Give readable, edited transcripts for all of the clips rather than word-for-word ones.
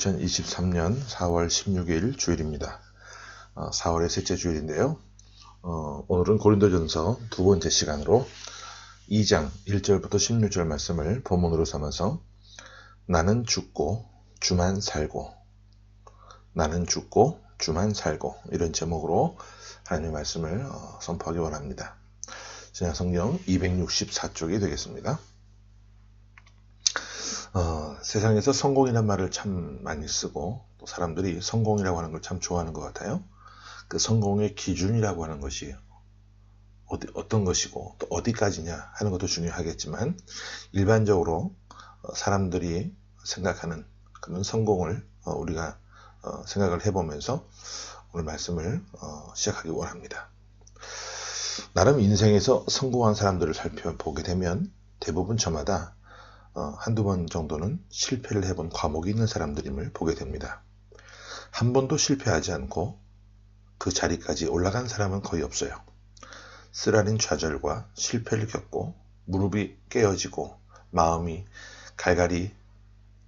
2023년 4월 16일 주일입니다. 4월의 셋째 주일인데요. 오늘은 고린도전서 두 번째 시간으로 2장 1절부터 16절 말씀을 본문으로 삼아서 나는 죽고 주만 살고 나는 죽고 주만 살고 이런 제목으로 하나님의 말씀을 선포하기 원합니다. 신약성경 264쪽이 되겠습니다. 세상에서 성공이라는 말을 참 많이 쓰고 또 사람들이 성공이라고 하는 걸 참 좋아하는 것 같아요. 그 성공의 기준이라고 하는 것이 어떤 것이고 또 어디까지냐 하는 것도 중요하겠지만 일반적으로 사람들이 생각하는 그런 성공을 우리가 생각을 해보면서 오늘 말씀을 시작하기 원합니다. 나름 인생에서 성공한 사람들을 살펴보게 되면 대부분 저마다 한두 번 정도는 실패를 해본 과목이 있는 사람들임을 보게 됩니다. 한 번도 실패하지 않고 그 자리까지 올라간 사람은 거의 없어요. 쓰라린 좌절과 실패를 겪고 무릎이 깨어지고 마음이 갈갈이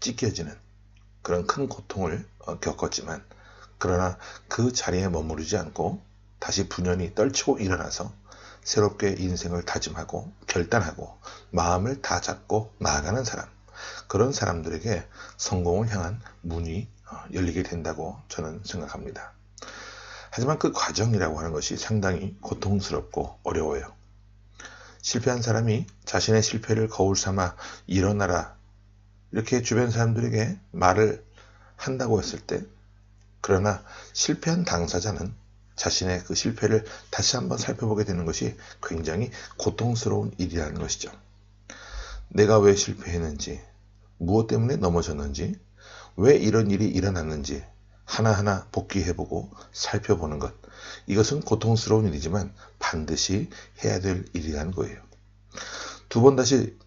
찢겨지는 그런 큰 고통을 겪었지만 그러나 그 자리에 머무르지 않고 다시 분연히 떨치고 일어나서 새롭게 인생을 다짐하고 결단하고 마음을 다 잡고 나아가는 사람, 그런 사람들에게 성공을 향한 문이 열리게 된다고 저는 생각합니다. 하지만 그 과정이라고 하는 것이 상당히 고통스럽고 어려워요. 실패한 사람이 자신의 실패를 거울 삼아 일어나라 이렇게 주변 사람들에게 말을 한다고 했을 때, 그러나 실패한 당사자는 자신의 그 실패를 다시 한번 살펴보게 되는 것이 굉장히 고통스러운 일이라는 것이죠. 내가 왜 실패했는지, 무엇 때문에 넘어졌는지, 왜 이런 일이 일어났는지 하나하나 복귀해보고 살펴보는 것, 이것은 고통스러운 일이지만 반드시 해야 될 일이라는 거예요. 두 번 다시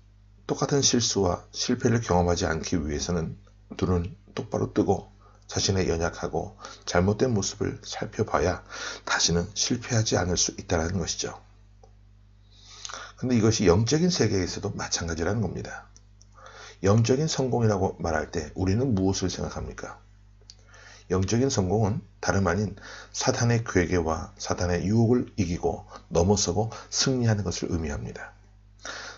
똑같은 실수와 실패를 경험하지 않기 위해서는 눈은 똑바로 뜨고 자신의 연약하고 잘못된 모습을 살펴봐야 다시는 실패하지 않을 수 있다는 것이죠. 근데 이것이 영적인 세계에서도 마찬가지라는 겁니다. 영적인 성공이라고 말할 때 우리는 무엇을 생각합니까? 영적인 성공은 다름 아닌 사탄의 괴계와 사탄의 유혹을 이기고 넘어서고 승리하는 것을 의미합니다.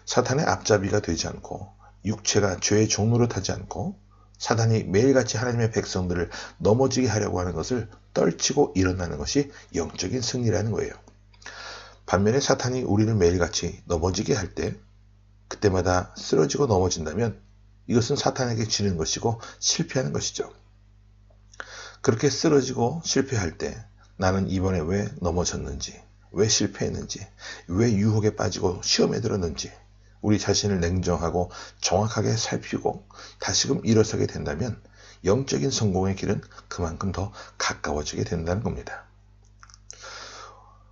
사탄의 앞잡이가 되지 않고 육체가 죄의 종로를 타지 않고 사단이 매일같이 하나님의 백성들을 넘어지게 하려고 하는 것을 떨치고 일어나는 것이 영적인 승리라는 거예요. 반면에 사탄이 우리를 매일같이 넘어지게 할 때 그때마다 쓰러지고 넘어진다면 이것은 사탄에게 지는 것이고 실패하는 것이죠. 그렇게 쓰러지고 실패할 때 나는 이번에 왜 넘어졌는지, 왜 실패했는지, 왜 유혹에 빠지고 시험에 들었는지 우리 자신을 냉정하고 정확하게 살피고 다시금 일어서게 된다면 영적인 성공의 길은 그만큼 더 가까워지게 된다는 겁니다.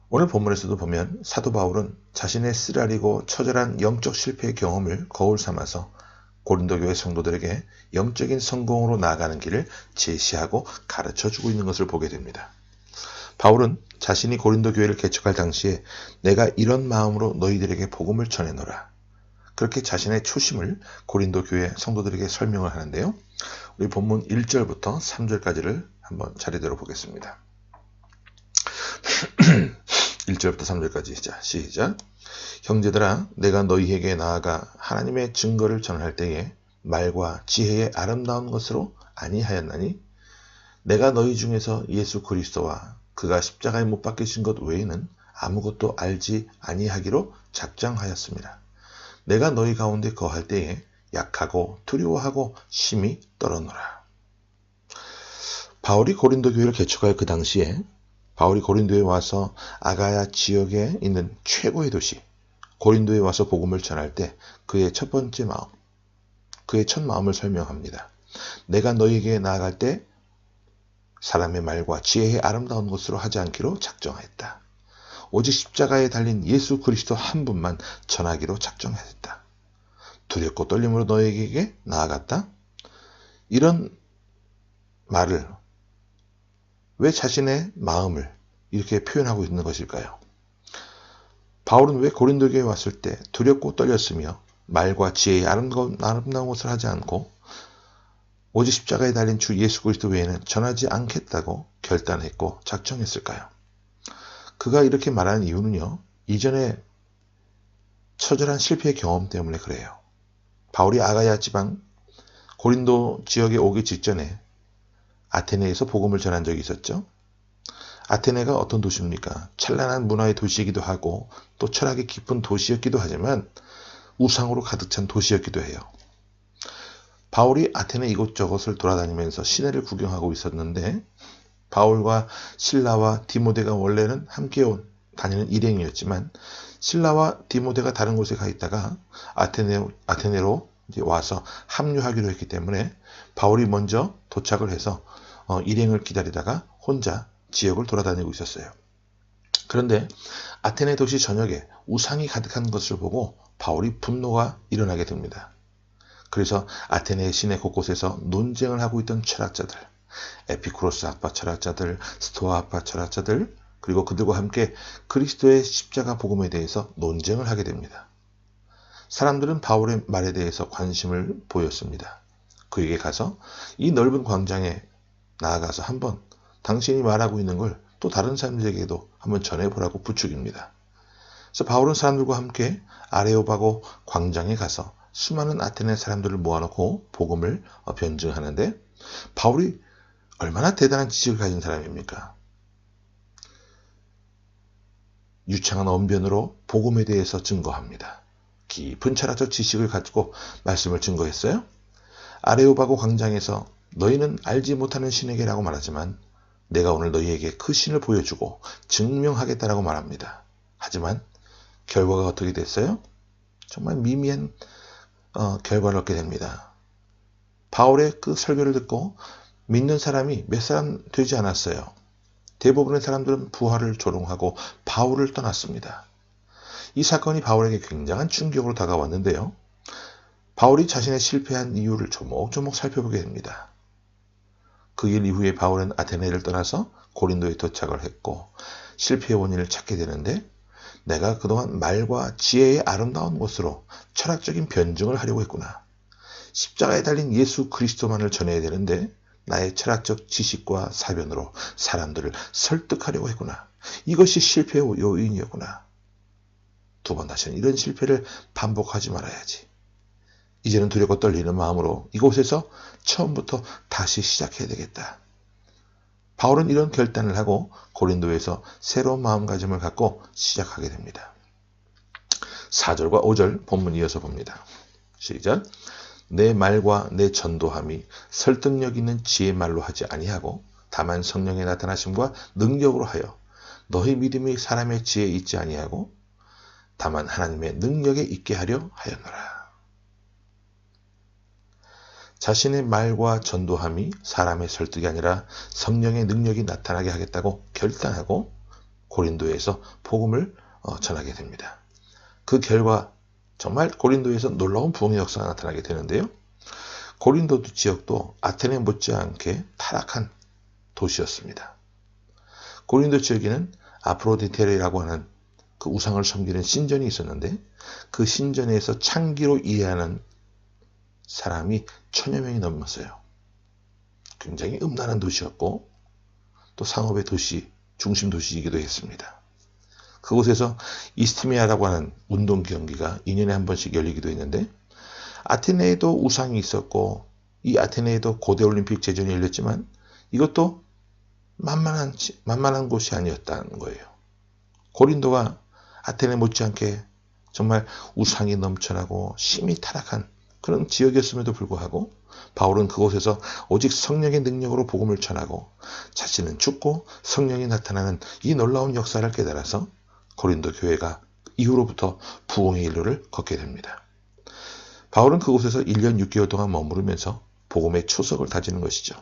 오늘 본문에서도 보면 사도 바울은 자신의 쓰라리고 처절한 영적 실패의 경험을 거울 삼아서 고린도 교회 성도들에게 영적인 성공으로 나아가는 길을 제시하고 가르쳐주고 있는 것을 보게 됩니다. 바울은 자신이 고린도 교회를 개척할 당시에 내가 이런 마음으로 너희들에게 복음을 전해노라, 그렇게 자신의 초심을 고린도 교회 성도들에게 설명을 하는데요. 우리 본문 1절부터 3절까지를 한번 차례대로 보겠습니다. 1절부터 3절까지 시작. 형제들아, 내가 너희에게 나아가 하나님의 증거를 전할 때에 말과 지혜의 아름다운 것으로 아니하였나니 내가 너희 중에서 예수 그리스도와 그가 십자가에 못 박히신 것 외에는 아무것도 알지 아니하기로 작정하였습니다. 내가 너희 가운데 거할 때에 약하고 두려워하고 심히 떨어노라. 바울이 고린도 교회를 개척할 그 당시에 바울이 고린도에 와서 아가야 지역에 있는 최고의 도시 고린도에 와서 복음을 전할 때 그의 첫 번째 마음, 그의 첫 마음을 설명합니다. 내가 너희에게 나아갈 때 사람의 말과 지혜의 아름다운 것으로 하지 않기로 작정하였다. 오직 십자가에 달린 예수 그리스도 한 분만 전하기로 작정했다. 두렵고 떨림으로 너에게 나아갔다. 이런 말을 왜 자신의 마음을 이렇게 표현하고 있는 것일까요? 바울은 왜 고린도 교회에 왔을 때 두렵고 떨렸으며 말과 지혜의 아름다운 것을 하지 않고 오직 십자가에 달린 주 예수 그리스도 외에는 전하지 않겠다고 결단했고 작정했을까요? 그가 이렇게 말하는 이유는요, 이전에 처절한 실패의 경험 때문에 그래요. 바울이 아가야 지방 고린도 지역에 오기 직전에 아테네에서 복음을 전한 적이 있었죠. 아테네가 어떤 도시입니까? 찬란한 문화의 도시이기도 하고 또 철학이 깊은 도시였기도 하지만 우상으로 가득 찬 도시였기도 해요. 바울이 아테네 이곳저곳을 돌아다니면서 시내를 구경하고 있었는데 바울과 실라와 디모데가 원래는 함께 다니는 일행이었지만 실라와 디모데가 다른 곳에 가 있다가 아테네로 이제 와서 합류하기로 했기 때문에 바울이 먼저 도착을 해서 일행을 기다리다가 혼자 지역을 돌아다니고 있었어요. 그런데 아테네 도시 전역에 우상이 가득한 것을 보고 바울이 분노가 일어나게 됩니다. 그래서 아테네 시내 곳곳에서 논쟁을 하고 있던 철학자들, 에피쿠로스 학파 철학자들, 스토아 학파 철학자들, 그리고 그들과 함께 그리스도의 십자가 복음에 대해서 논쟁을 하게 됩니다. 사람들은 바울의 말에 대해서 관심을 보였습니다. 그에게 가서 이 넓은 광장에 나아가서 한번 당신이 말하고 있는 걸 또 다른 사람들에게도 한번 전해보라고 부축입니다. 그래서 바울은 사람들과 함께 아레오바고 광장에 가서 수많은 아테네 사람들을 모아놓고 복음을 변증하는데 바울이 얼마나 대단한 지식을 가진 사람입니까? 유창한 언변으로 복음에 대해서 증거합니다. 깊은 철학적 지식을 가지고 말씀을 증거했어요. 아레오바고 광장에서 너희는 알지 못하는 신에게라고 말하지만 내가 오늘 너희에게 그 신을 보여주고 증명하겠다라고 말합니다. 하지만 결과가 어떻게 됐어요? 정말 미미한 결과를 얻게 됩니다. 바울의 그 설교를 듣고 믿는 사람이 몇 사람 되지 않았어요. 대부분의 사람들은 부활을 조롱하고 바울을 떠났습니다. 이 사건이 바울에게 굉장한 충격으로 다가왔는데요. 바울이 자신의 실패한 이유를 조목조목 살펴보게 됩니다. 그 일 이후에 바울은 아테네를 떠나서 고린도에 도착을 했고 실패의 원인을 찾게 되는데 내가 그동안 말과 지혜의 아름다운 곳으로 철학적인 변증을 하려고 했구나. 십자가에 달린 예수 그리스도만을 전해야 되는데 나의 철학적 지식과 사변으로 사람들을 설득하려고 했구나. 이것이 실패의 요인이었구나. 두 번 다시는 이런 실패를 반복하지 말아야지. 이제는 두렵고 떨리는 마음으로 이곳에서 처음부터 다시 시작해야 되겠다. 바울은 이런 결단을 하고 고린도에서 새로운 마음가짐을 갖고 시작하게 됩니다. 4절과 5절 본문 이어서 봅니다. 시작. 내 말과 내 전도함이 설득력 있는 지혜 말로 하지 아니하고 다만 성령의 나타나심과 능력으로 하여 너희 믿음이 사람의 지혜에 있지 아니하고 다만 하나님의 능력에 있게 하려 하였노라. 자신의 말과 전도함이 사람의 설득이 아니라 성령의 능력이 나타나게 하겠다고 결단하고 고린도에서 복음을 전하게 됩니다. 그 결과 정말 고린도에서 놀라운 부흥의 역사가 나타나게 되는데요. 고린도 지역도 아테네 못지않게 타락한 도시였습니다. 고린도 지역에는 아프로디테라고 하는 그 우상을 섬기는 신전이 있었는데 그 신전에서 창기로 이해하는 사람이 1000여 명이 넘었어요. 굉장히 음란한 도시였고 또 상업의 도시, 중심 도시이기도 했습니다. 그곳에서 이스티미아라고 하는 운동 경기가 2년에 한 번씩 열리기도 했는데 아테네에도 우상이 있었고 이 아테네에도 고대 올림픽 제전이 열렸지만 이것도 만만한 곳이 아니었다는 거예요. 고린도가 아테네 못지않게 정말 우상이 넘쳐나고 심히 타락한 그런 지역이었음에도 불구하고 바울은 그곳에서 오직 성령의 능력으로 복음을 전하고 자신은 죽고 성령이 나타나는 이 놀라운 역사를 깨달아서 고린도 교회가 이후로부터 부흥의 일로를 걷게 됩니다. 바울은 그곳에서 1년 6개월 동안 머무르면서 복음의 초석을 다지는 것이죠.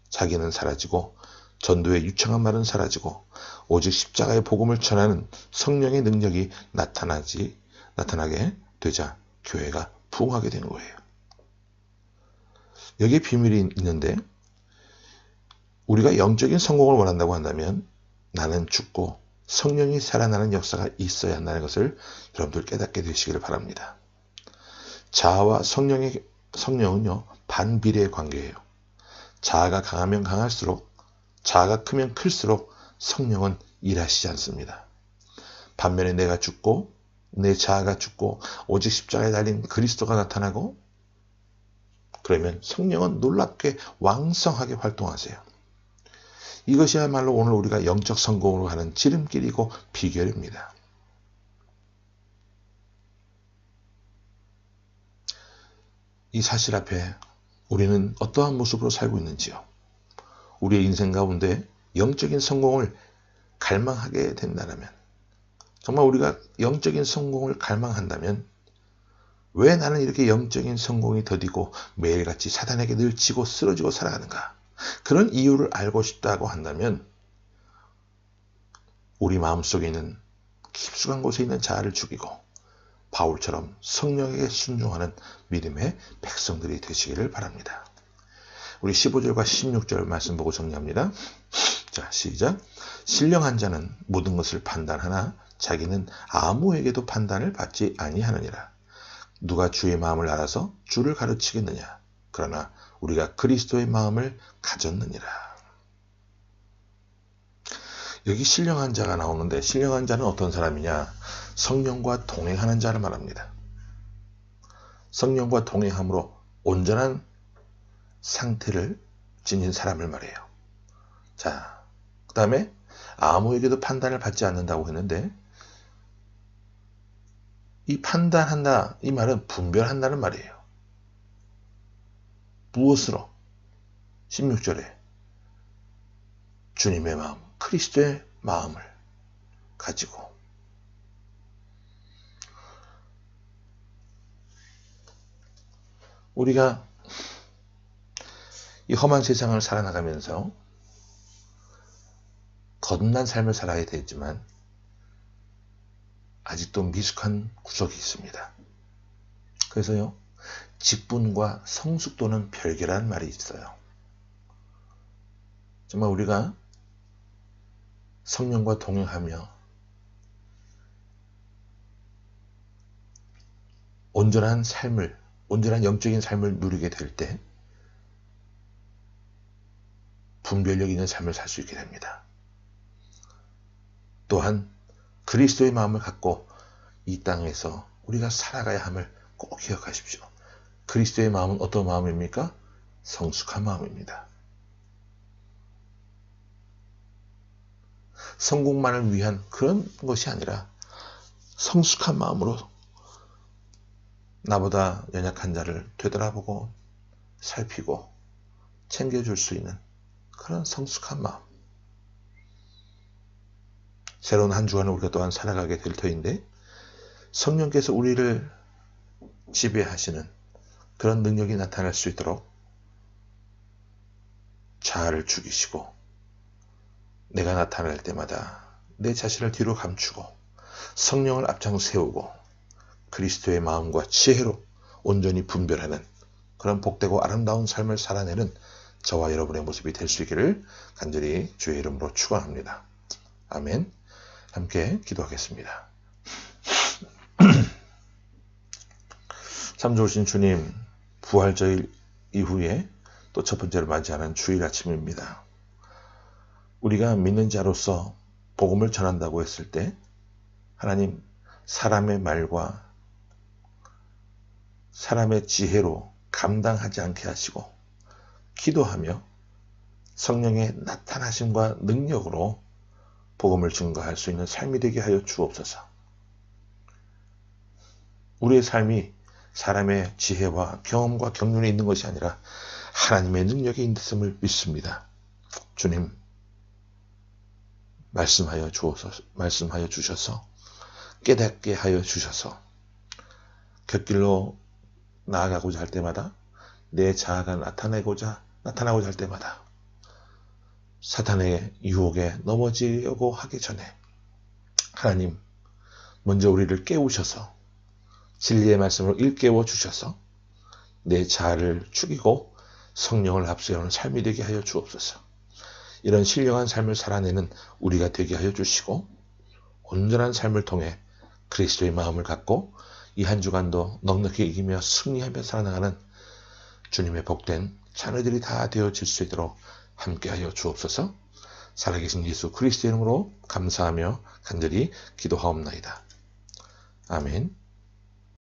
자기는 사라지고 전도의 유창한 말은 사라지고 오직 십자가의 복음을 전하는 성령의 능력이 나타나게 되자 교회가 부흥하게 되는 거예요. 여기에 비밀이 있는데 우리가 영적인 성공을 원한다고 한다면 나는 죽고 성령이 살아나는 역사가 있어야 한다는 것을 여러분들 깨닫게 되시기를 바랍니다. 자아와 성령은요 반비례의 관계예요. 자아가 강하면 강할수록, 자아가 크면 클수록 성령은 일하시지 않습니다. 반면에 내가 죽고 내 자아가 죽고 오직 십자가에 달린 그리스도가 나타나고, 그러면 성령은 놀랍게 왕성하게 활동하세요. 이것이야말로 오늘 우리가 영적 성공으로 가는 지름길이고 비결입니다. 이 사실 앞에 우리는 어떠한 모습으로 살고 있는지요? 우리의 인생 가운데 영적인 성공을 갈망하게 된다면, 정말 우리가 영적인 성공을 갈망한다면, 왜 나는 이렇게 영적인 성공이 더디고 매일같이 사단에게 늘 지고 쓰러지고 살아가는가? 그런 이유를 알고 싶다고 한다면, 우리 마음속에 있는 깊숙한 곳에 있는 자아를 죽이고 바울처럼 성령에게 순종하는 믿음의 백성들이 되시기를 바랍니다. 우리 15절과 16절 말씀 보고 정리합니다. 자, 시작. 신령한 자는 모든 것을 판단하나 자기는 아무에게도 판단을 받지 아니하느니라. 누가 주의 마음을 알아서 주를 가르치겠느냐? 그러나 우리가 그리스도의 마음을 가졌느니라. 여기 신령한 자가 나오는데, 신령한 자는 어떤 사람이냐? 성령과 동행하는 자를 말합니다. 성령과 동행함으로 온전한 상태를 지닌 사람을 말해요. 자, 그 다음에 아무에게도 판단을 받지 않는다고 했는데, 이 판단한다, 이 말은 분별한다는 말이에요. 무엇으로? 16절에 주님의 마음, 그리스도의 마음을 가지고. 우리가 이 험한 세상을 살아나가면서 거듭난 삶을 살아야 되지만 아직도 미숙한 구석이 있습니다. 그래서요, 직분과 성숙도는 별개라는 말이 있어요. 정말 우리가 성령과 동행하며 온전한 영적인 삶을 누리게 될 때 분별력 있는 삶을 살 수 있게 됩니다. 또한 그리스도의 마음을 갖고 이 땅에서 우리가 살아가야 함을 꼭 기억하십시오. 그리스도의 마음은 어떤 마음입니까? 성숙한 마음입니다. 성공만을 위한 그런 것이 아니라 성숙한 마음으로 나보다 연약한 자를 되돌아보고 살피고 챙겨줄 수 있는 그런 성숙한 마음. 새로운 한 주간을 우리가 또한 살아가게 될 터인데, 성령께서 우리를 지배하시는 그런 능력이 나타날 수 있도록 자아를 죽이시고, 내가 나타날 때마다 내 자신을 뒤로 감추고 성령을 앞장 세우고 그리스도의 마음과 지혜로 온전히 분별하는 그런 복되고 아름다운 삶을 살아내는 저와 여러분의 모습이 될 수 있기를 간절히 주의 이름으로 축원합니다. 아멘. 함께 기도하겠습니다. 참 좋으신 주님, 부활절 이후에 또 첫 번째로 맞이하는 주일 아침입니다. 우리가 믿는 자로서 복음을 전한다고 했을 때 하나님, 사람의 말과 사람의 지혜로 감당하지 않게 하시고 기도하며 성령의 나타나심과 능력으로 복음을 증거할 수 있는 삶이 되게 하여 주옵소서. 우리의 삶이 사람의 지혜와 경험과 경륜에 있는 것이 아니라 하나님의 능력에 있음을 믿습니다. 주님, 말씀하여 주셔서 깨닫게 하여 주셔서 곁길로 나아가고자 할 때마다 내 자아가 나타나고자 할 때마다 사탄의 유혹에 넘어지려고 하기 전에 하나님 먼저 우리를 깨우셔서 진리의 말씀을 일깨워 주셔서 내 자아를 죽이고 성령을 앞세우는 삶이 되게 하여 주옵소서. 이런 신령한 삶을 살아내는 우리가 되게 하여 주시고 온전한 삶을 통해 그리스도의 마음을 갖고 이 한 주간도 넉넉히 이기며 승리하며 살아나가는 주님의 복된 자녀들이 다 되어질 수 있도록 함께하여 주옵소서. 살아계신 예수 그리스도의 이름으로 감사하며 간절히 기도하옵나이다. 아멘.